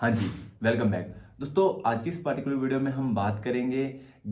हाँ जी, welcome back. दोस्तों आज की इस पार्टिकुलर वीडियो में हम बात करेंगे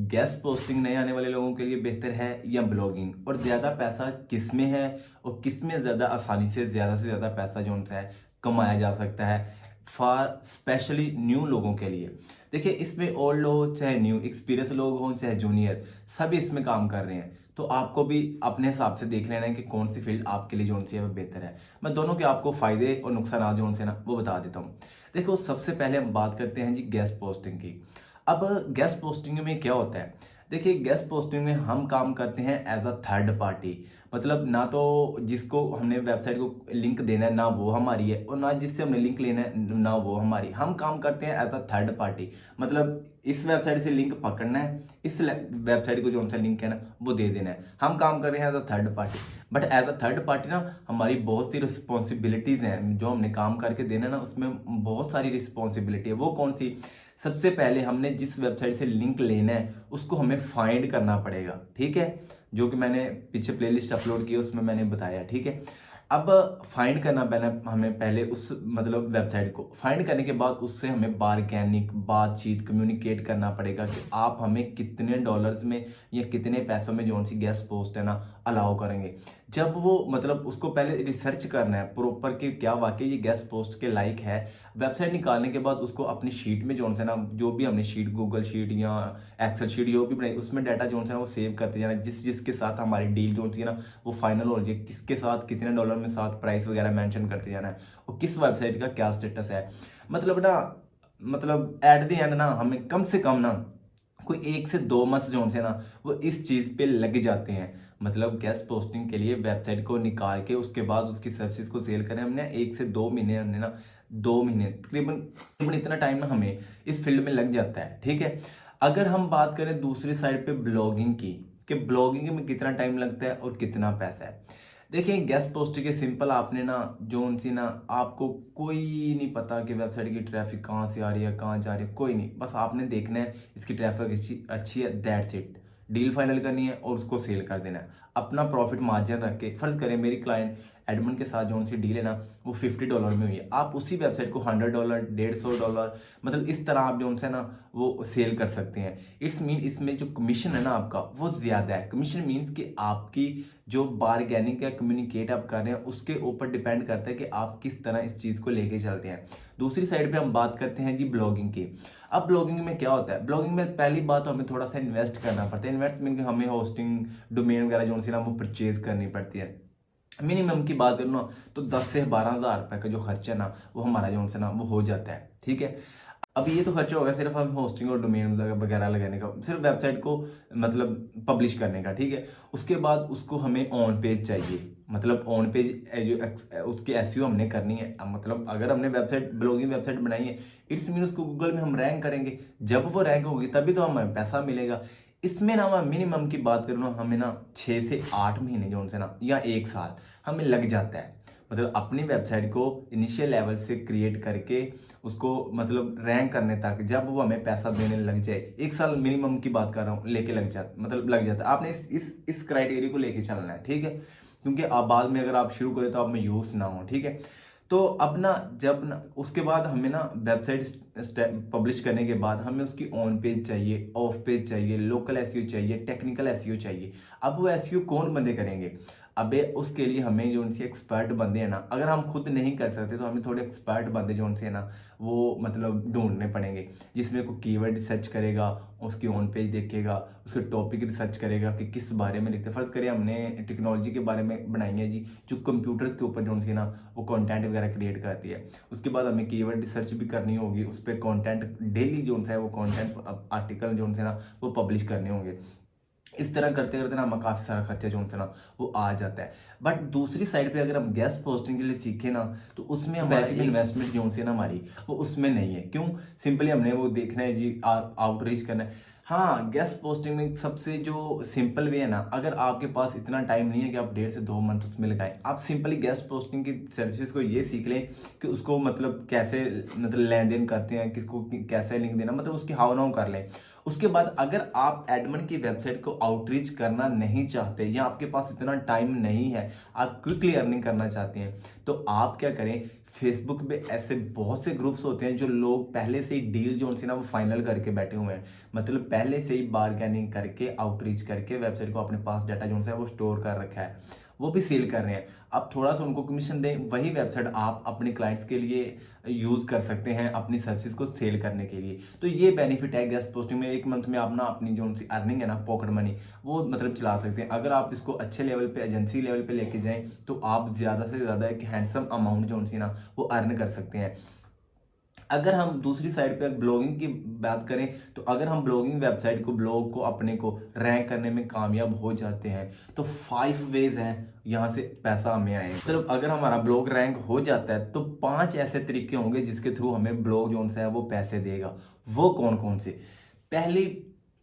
गेस्ट पोस्टिंग नए आने वाले लोगों के लिए बेहतर है या ब्लॉगिंग, और ज़्यादा पैसा किस में है और किस में ज़्यादा आसानी से ज़्यादा पैसा जो उनसे है कमाया जा सकता है फॉर स्पेशली न्यू लोगों के लिए। देखिए, इसमें ओल्ड हो चाहे न्यू, एक्सपीरियंस लोग हों चाहे जूनियर, सभी इसमें काम कर रहे हैं। तो आपको भी अपने हिसाब से देख लेना है कि कौन सी फील्ड आपके लिए जो सी है वो बेहतर है। मैं दोनों के आपको फायदे और नुकसान जो से ना वो बता देता हूँ। देखो, सबसे पहले हम बात करते हैं जी गेस्ट पोस्टिंग की। अब गेस्ट पोस्टिंग में क्या होता है? देखिए, गेस्ट पोस्टिंग में हम काम करते हैं एज अ थर्ड पार्टी। मतलब ना तो जिसको हमने वेबसाइट को लिंक देना है ना वो हमारी है, और ना जिससे हमने लिंक लेना है ना वो हमारी। हम काम करते हैं एज अ थर्ड पार्टी। मतलब इस वेबसाइट से लिंक पकड़ना है, इस वेबसाइट को जो सा लिंक है ना वो दे देना है। हम काम कर रहे हैं as a third party. But as a third party ना हमारी बहुत सी रिस्पॉन्सिबिलिटीज़ हैं। जो हमने काम करके देना है ना उसमें बहुत सारी रिस्पॉन्सिबिलिटी है। वो कौन सी? सबसे पहले हमने जिस वेबसाइट से लिंक लेना है उसको हमें फाइंड करना पड़ेगा, ठीक है? जो कि मैंने पीछे प्लेलिस्ट अपलोड की है उसमें मैंने बताया, ठीक है? अब फाइंड करना पहले हमें पहले उस मतलब वेबसाइट को फाइंड करने के बाद उससे हमें बारगेनिक बातचीत कम्युनिकेट करना पड़ेगा कि आप हमें कितने डॉलर्स में या कितने पैसों में जो सी गेस्ट पोस्ट है ना अलाउ करेंगे। जब वो मतलब उसको पहले रिसर्च करना है प्रॉपर कि क्या वाकई ये गेस्ट पोस्ट के लायक है। वेबसाइट निकालने के बाद उसको अपनी शीट में जो है ना, जो भी हमने शीट गूगल शीट या एक्सेल शीट जो भी बनाई उसमें डाटा जो है ना वो सेव करते जाना। जिसके साथ हमारी डील जो है ना वो फाइनल हो रही है, किसके साथ कितने डॉलर में साथ प्राइस वगैरह मेंशन करते जाना है और किस वेबसाइट का क्या स्टेटस है। मतलब ना, मतलब एट द एंड ना हमें कम से कम ना कोई 1 से 2 मंथ जो है ना वो इस चीज़ पे लग जाते हैं। मतलब गेस्ट पोस्टिंग के लिए वेबसाइट को निकाल के उसके बाद उसकी सर्विस को सेल करें हमने 1 से 2 महीने, हमने ना 2 महीने तकरीबन इतना टाइम ना हमें इस फील्ड में लग जाता है, ठीक है? अगर हम बात करें दूसरी साइड पे ब्लॉगिंग की, कि ब्लॉगिंग में कितना टाइम लगता है और कितना पैसा है। देखिए, गेस्ट पोस्टिंग के सिंपल आपने ना जो उनसी ना आपको कोई नहीं पता कि वेबसाइट की ट्रैफिक कहाँ से आ रही है कहाँ जा रही है, कोई नहीं। बस आपने देखना है इसकी ट्रैफिक अच्छी अच्छी है, दैट्स इट। डील फाइनल करनी है और उसको सेल कर देना है। अपना प्रॉफिट मार्जिन रख के, फर्ज करें मेरी क्लाइंट एडमन के साथ जो सी डील है ना वो $50 में हुई है, आप उसी वेबसाइट को $100 $150 मतलब इस तरह आप जो उनसे ना वो सेल कर सकते हैं। इट्स मीन इसमें जो कमीशन है ना आपका वो ज़्यादा है। कमीशन मीन्स कि आपकी जो बारगेनिंग या कम्युनिकेट आप कर रहे हैं उसके ऊपर डिपेंड करता है कि आप किस तरह इस चीज़ को लेके चलते हैं। दूसरी साइड पे हम बात करते हैं जी ब्लॉगिंग की। अब ब्लॉगिंग में क्या होता है? ब्लॉगिंग में पहली बात तो हमें थोड़ा सा इन्वेस्ट करना पड़ता है। इन्वेस्ट मीन कि हमें होस्टिंग डोमेन वगैरह जो सी ना वो परचेज करनी पड़ती है। मिनिमम की बात करूँ ना तो 10 से 12 हज़ार रुपये का जो खर्चा है ना वो हमारा जो है ना वो हो जाता है, ठीक है? अब ये तो खर्चा होगा सिर्फ हम होस्टिंग और डोमेन वगैरह लगाने का, सिर्फ वेबसाइट को मतलब पब्लिश करने का, ठीक है? उसके बाद उसको हमें ऑन पेज चाहिए। मतलब ऑन पेज जो उसकी एसईओ हमने करनी है। अब मतलब अगर हमने वेबसाइट ब्लॉगिंग वेबसाइट बनाई है, इट्स मीन उसको गूगल में हम रैंक करेंगे। जब वो रैंक होगी तभी तो हमें पैसा मिलेगा। इसमें ना मैं मिनिमम की बात करूँ ना हमें ना 6 से 8 महीने जो उनसे ना या 1 साल हमें लग जाता है। मतलब अपनी वेबसाइट को इनिशियल लेवल से क्रिएट करके उसको मतलब रैंक करने तक, जब वो हमें पैसा देने लग जाए 1 साल मिनिमम की बात कर रहा हूँ, लेके लग जाता मतलब लग जाता है। आपने इस क्राइटेरिया को लेके चलना है, ठीक है? क्योंकि आप बाद में अगर आप शुरू करें तो आप में यूज ना हो, ठीक है? तो अब ना जब ना उसके बाद हमें ना वेबसाइट पब्लिश करने के बाद हमें उसकी ऑन पेज चाहिए, ऑफ पेज चाहिए, लोकल एसईओ चाहिए, टेक्निकल एसईओ चाहिए। अब वो एसईओ कौन बंदे करेंगे? अबे उसके लिए हमें जो उनसे एक्सपर्ट बंदे हैं ना, अगर हम खुद नहीं कर सकते तो हमें थोड़े एक्सपर्ट बंदे जो उनसे है ना वो मतलब ढूंढने पड़ेंगे। जिसमें कोई कीवर्ड रिसर्च करेगा, उसकी ऑन पेज देखेगा, उसके टॉपिक रिसर्च करेगा कि किस बारे में लिखते हैं। फर्ज करें हमने टेक्नोलॉजी के बारे में बनाई है जी, जो कंप्यूटर्स के ऊपर जो उनसे ना वो कंटेंट वगैरह क्रिएट करती है। उसके बाद हमें कीवर्ड रिसर्च भी करनी होगी, उस पर कंटेंट डेली जो है वो कंटेंट आर्टिकल जो है ना वो पब्लिश करने होंगे। इस तरह करते करते ना हमें काफ़ी सारा खर्चा जो है ना वो आ जाता है। बट दूसरी साइड पे अगर हम गेस्ट पोस्टिंग के लिए सीखे ना तो उसमें हमारा इन्वेस्टमेंट जो है ना हमारी वो उसमें नहीं है। क्यों? सिंपली हमने वो देखना है जी, आउटरीच करना है। हाँ, गेस्ट पोस्टिंग में सबसे जो सिंपल वे है ना, अगर आपके पास इतना टाइम नहीं है कि आप 1.5 से 2 मंथ उसमें लगाएं, आप सिंपली गेस्ट पोस्टिंग की सर्विसेज को ये सीख लें कि उसको मतलब कैसे मतलब लेन देन करते हैं, किसको कैसे लिंक देना, मतलब उसकी हाव नाव कर लें। उसके बाद अगर आप एडमन की वेबसाइट को आउटरीच करना नहीं चाहते या आपके पास इतना टाइम नहीं है, आप क्विकली अर्निंग करना चाहते हैं, तो आप क्या करें, फेसबुक पे ऐसे बहुत से ग्रुप्स होते हैं जो लोग पहले से ही डील जो ना वो फाइनल करके बैठे हुए हैं, मतलब पहले से ही बारगेनिंग करके आउटरीच करके वेबसाइट को अपने पास डाटा जो है वो स्टोर कर रखा है, वो भी सेल कर रहे हैं। अब थोड़ा सा उनको कमीशन दें, वही वेबसाइट आप अपने क्लाइंट्स के लिए यूज़ कर सकते हैं अपनी सर्विसेज को सेल करने के लिए। तो ये बेनिफिट है गेस्ट पोस्टिंग में। एक मंथ में आप ना अपनी जो सी अर्निंग है ना, पॉकेट मनी, वो मतलब चला सकते हैं। अगर आप इसको अच्छे लेवल पे, एजेंसी लेवल पे लेके जाएं तो आप ज़्यादा से ज़्यादा एक हैंडसम अमाउंट जो सी ना वो अर्न कर सकते हैं। अगर हम दूसरी साइड पे ब्लॉगिंग की बात करें तो अगर हम ब्लॉगिंग वेबसाइट को, ब्लॉग को अपने को रैंक करने में कामयाब हो जाते हैं तो 5 वेज हैं यहाँ से पैसा हमें आए। मतलब अगर हमारा ब्लॉग रैंक हो जाता है तो 5 ऐसे तरीके होंगे जिसके थ्रू हमें ब्लॉग जो है वो पैसे देगा। वो कौन कौन से? पहली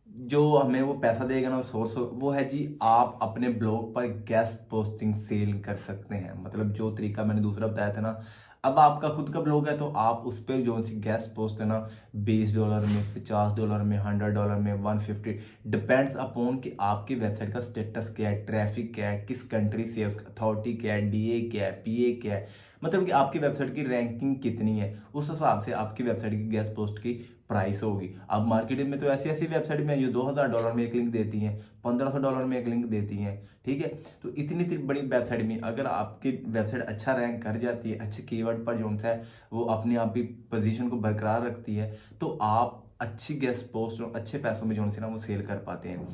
जो हमें वो पैसा देगा ना सोर्स, वो है जी आप अपने ब्लॉग पर गेस्ट पोस्टिंग सेल कर सकते हैं। मतलब जो तरीका मैंने दूसरा बताया था ना, अब आपका खुद का ब्लॉग है तो आप उस पर जो सी गेस्ट पोस्ट है ना, $20 में, $50 में, $100 में, 150, डिपेंड्स अपॉन कि आपकी वेबसाइट का स्टेटस क्या है, ट्रैफिक क्या है, किस कंट्री से, अथॉरिटी क्या है, डीए क्या है, पीए क्या है, मतलब कि आपकी वेबसाइट की रैंकिंग कितनी है, उस हिसाब से आपकी वेबसाइट की गेस्ट पोस्ट की प्राइस होगी। अब मार्केटिंग में तो ऐसी ऐसी वेबसाइट में जो $2000 में एक लिंक देती हैं, $1500 में एक लिंक देती हैं, ठीक है। तो इतनी बड़ी वेबसाइट में अगर आपकी वेबसाइट अच्छा रैंक कर जाती है, अच्छे कीवर्ड पर जो है वो अपने आप ही पोजीशन को बरकरार रखती है, तो आप अच्छी गेस्ट पोस्ट और अच्छे पैसों में जो है ना वो सेल कर पाते हैं।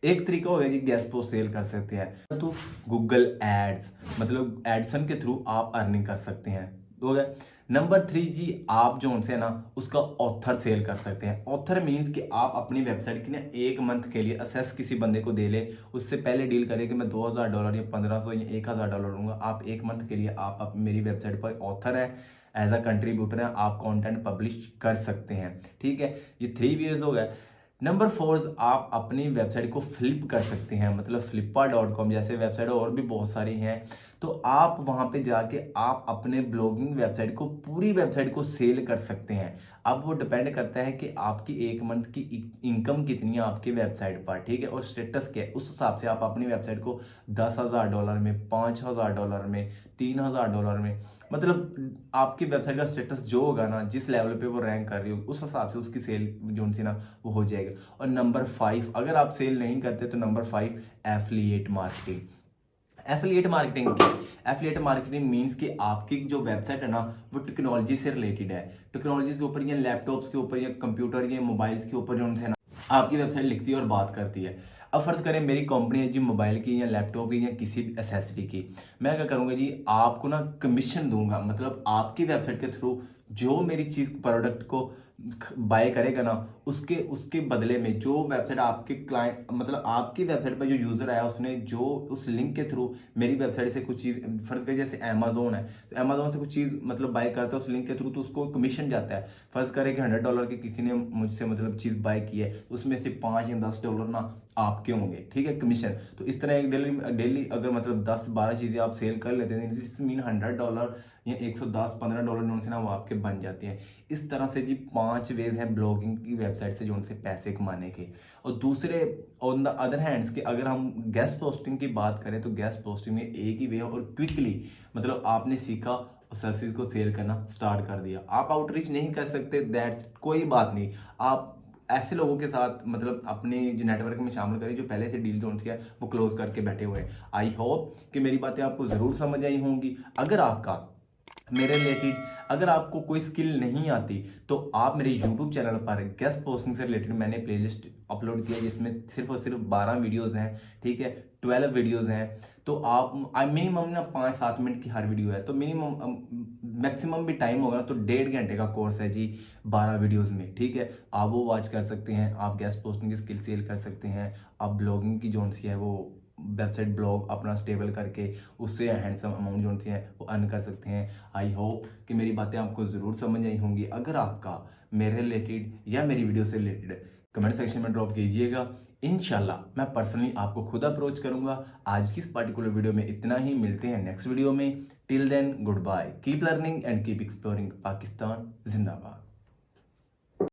एक तरीका हो गया जी गेस्ट पोस्ट सेल कर सकते हैं तो गूगल एड्स, मतलब एडसन के थ्रू आप अर्निंग कर सकते हैं। हो गया। नंबर 3 जी, आप जो उनसे ना उसका ऑथर सेल कर सकते हैं। ऑथर मीन्स कि आप अपनी वेबसाइट की ना 1 मंथ के लिए असेस किसी बंदे को दे ले, उससे पहले डील करें कि मैं $2000 या 1500 या $1000 लूँगा। आप 1 मंथ के लिए आप मेरी वेबसाइट पर ऑथर है, एज अ कंट्रीब्यूटर है, आप कंटेंट पब्लिश कर सकते हैं, ठीक है। ये 3 वेज हो गया। नंबर 4, आप अपनी वेबसाइट को फ्लिप कर सकते हैं, मतलब flippa.com जैसे वेबसाइट और भी बहुत सारी हैं। तो आप वहां पे जाके आप अपने ब्लॉगिंग वेबसाइट को, पूरी वेबसाइट को सेल कर सकते हैं। अब वो डिपेंड करता है कि आपकी 1 मंथ की इनकम कितनी है आपकी वेबसाइट पर, ठीक है, और स्टेटस क्या है। उस हिसाब से आप अपनी वेबसाइट को $10,000 में, $5,000 में, $3,000 में, मतलब आपकी वेबसाइट का स्टेटस जो होगा ना, जिस लेवल पे वो रैंक कर रही होगी, उस हिसाब से उसकी सेल जो सी ना वो हो जाएगा। और नंबर 5, अगर आप सेल नहीं करते तो number 5 affiliate marketing. Affiliate marketing क्या है? एफिलिएट मार्केटिंग मीन्स कि आपकी जो वेबसाइट है ना वो टेक्नोलॉजी से रिलेटेड है। टेक्नोलॉजी के ऊपर या लैपटॉप्स के ऊपर या कंप्यूटर या मोबाइल्स के ऊपर जो उनसे ना आपकी वेबसाइट लिखती है और बात करती है। अब फर्ज करें मेरी कंपनी है जी मोबाइल की या लैपटॉप की या किसी भी एसेसरी की, मैं क्या करूंगा जी, आपको ना कमीशन दूंगा। मतलब आपकी वेबसाइट के थ्रू जो मेरी चीज प्रोडक्ट को बाय करेगा ना, उसके उसके बदले में जो वेबसाइट आपके क्लाइंट, मतलब आपकी वेबसाइट पर जो यूजर आया उसने जो उस लिंक के थ्रू मेरी वेबसाइट से कुछ चीज, फर्ज करें जैसे अमेजोन है तो अमेजोन से कुछ चीज मतलब बाय करता है उस लिंक के थ्रू, तो उसको कमीशन जाता है। फर्ज करें कि $100 की किसी ने मुझसे मतलब चीज बाय की है, उसमें से $5 या $10 ना आपके होंगे, ठीक है, कमीशन। तो इस तरह एक डेली अगर मतलब 10-12 चीजें आप सेल कर लेते हैं, मीन $100 या 110-15 डॉलर जो से ना वो आपके बन जाते हैं। इस तरह से जी 5 वेज हैं ब्लॉगिंग की वेबसाइट से जो उनसे पैसे कमाने के। और दूसरे ऑन द अदर हैंड्स के अगर हम गेस्ट पोस्टिंग की बात करें तो गेस्ट पोस्टिंग में एक ही वे है और क्विकली, मतलब आपने सीखा और सर्विसेज को सेल करना स्टार्ट कर दिया। आप आउटरीच नहीं कर सकते, दैट्स कोई बात नहीं। आप ऐसे लोगों के साथ मतलब अपने जो नेटवर्क में शामिल करें जो पहले से डील जोन है वो क्लोज करके बैठे हुए हैं। आई होप कि मेरी बातें आपको जरूर समझ आई होंगी। अगर आपका मेरे रिलेटेड अगर आपको कोई स्किल नहीं आती तो आप मेरे YouTube चैनल पर गेस्ट पोस्टिंग से रिलेटेड मैंने प्लेलिस्ट अपलोड किया जिसमें सिर्फ और सिर्फ 12 वीडियोस हैं, ठीक है, 12 वीडियोस हैं। तो आप मिनिमम ना 5-7 मिनट की हर वीडियो है, तो मिनिमम मैक्सिमम भी टाइम होगा तो 1.5 घंटे का कोर्स है जी 12 वीडियोस में, ठीक है। आप वो वॉच कर सकते हैं, आप गेस्ट पोस्टिंग की स्किल सेल कर सकते हैं, आप ब्लॉगिंग की जोन सी है वो वेबसाइट ब्लॉग अपना स्टेबल करके उससे हैंडसम अमाउंट जो सी है वो अर्न कर सकते हैं। आई होप कि मेरी बातें आपको ज़रूर समझ आई होंगी। अगर आपका मेरे रिलेटेड या मेरी वीडियो से रिलेटेड कमेंट सेक्शन में ड्रॉप कीजिएगा, इंशाल्लाह मैं पर्सनली आपको खुद अप्रोच करूंगा। आज की इस पर्टिकुलर वीडियो में इतना ही, मिलते हैं नेक्स्ट वीडियो में। Till then good bye, keep learning and keep exploring. Pakistan जिंदाबाद।